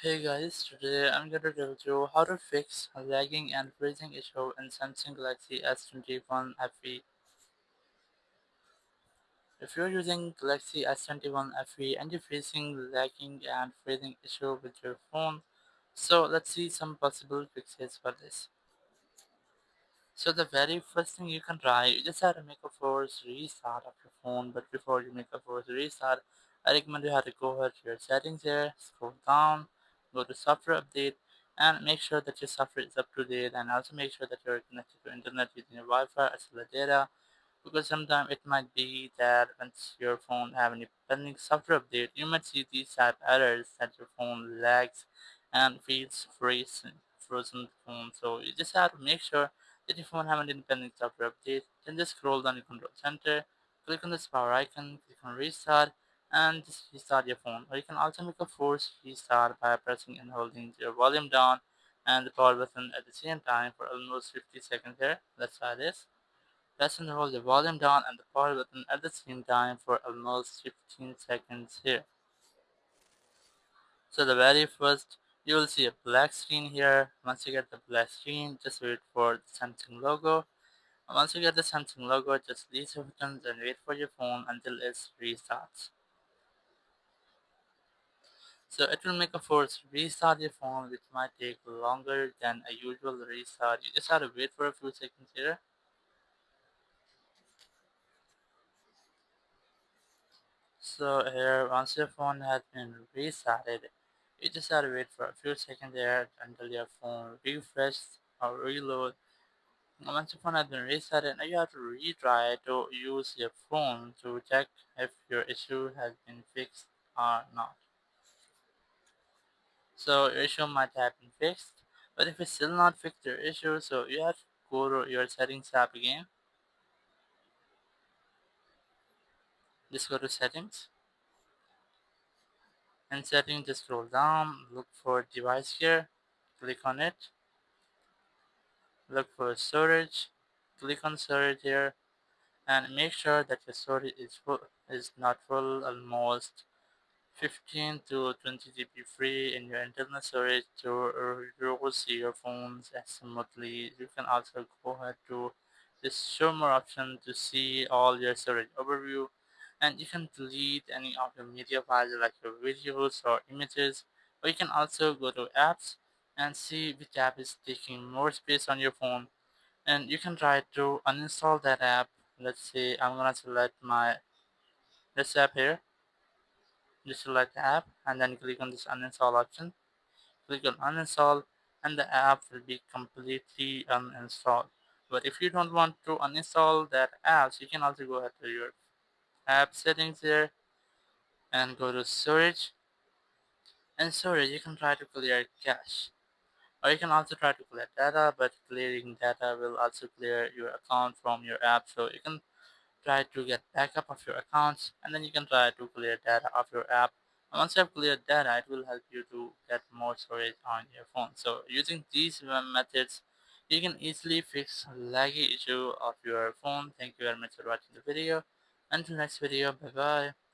Hey guys, today I'm going to tell you how to fix a lagging and freezing issue in Samsung Galaxy S21 FE. If you're using Galaxy S21 FE and you're facing lagging and freezing issue with your phone, so let's see some possible fixes for this. So the very first thing you can try, you just have to make a force restart of your phone. But before you make a force restart, I recommend you have to go ahead to your settings here, scroll down, go to software update, and make sure that your software is up to date, and also make sure that you're connected to internet using your Wi-Fi as well as data, because sometimes it might be that once your phone have any pending software update, you might see these type errors that your phone lags and feels frozen phone. So you just have to make sure that your phone have an independent software update. Then just scroll down your control center, click on this power icon, click on restart, and just restart your phone. Or you can also make a force restart by pressing and holding your volume down and the power button at the same time for almost 50 seconds here. Let's try this. Press and hold the volume down and the power button at the same time for almost 15 seconds here. So the very first, you will see a black screen here. Once you get the black screen, just wait for the Samsung logo. And once you get the Samsung logo, just release your buttons and wait for your phone until it restarts. So it will make a force restart your phone, which might take longer than a usual restart. You just have to wait for a few seconds here. So here, once your phone has been restarted, you just have to wait for a few seconds there until your phone refreshes or reload. And once your phone has been restarted, now you have to retry to use your phone to check if your issue has been fixed or not. So your issue might have been fixed, but if it's still not fixed your issue, so you have to go to your settings app again. Just go to settings. In settings, just scroll down, look for device here, click on it, look for storage, click on storage here, and make sure that your storage is not full, almost 15 to 20 GB free in your internal storage to use your phones as smoothly. You can also go ahead to this show more option to see all your storage overview, and you can delete any of your media files like your videos or images, or you can also go to apps and see which app is taking more space on your phone, and you can try to uninstall that app. Let's say I'm gonna select my this app here. Just select the app and then click on this uninstall option. Click on uninstall and the app will be completely uninstalled. But if you don't want to uninstall that app, so you can also go ahead to your app settings here and go to storage. And storage, you can try to clear cache. Or you can also try to clear data, but clearing data will also clear your account from your app. So you can try to get backup of your accounts, and then you can try to clear data of your app. And once you have cleared data, it will help you to get more storage on your phone. So using these methods, you can easily fix laggy issue of your phone. Thank you very much for watching the video. Until next video, bye bye.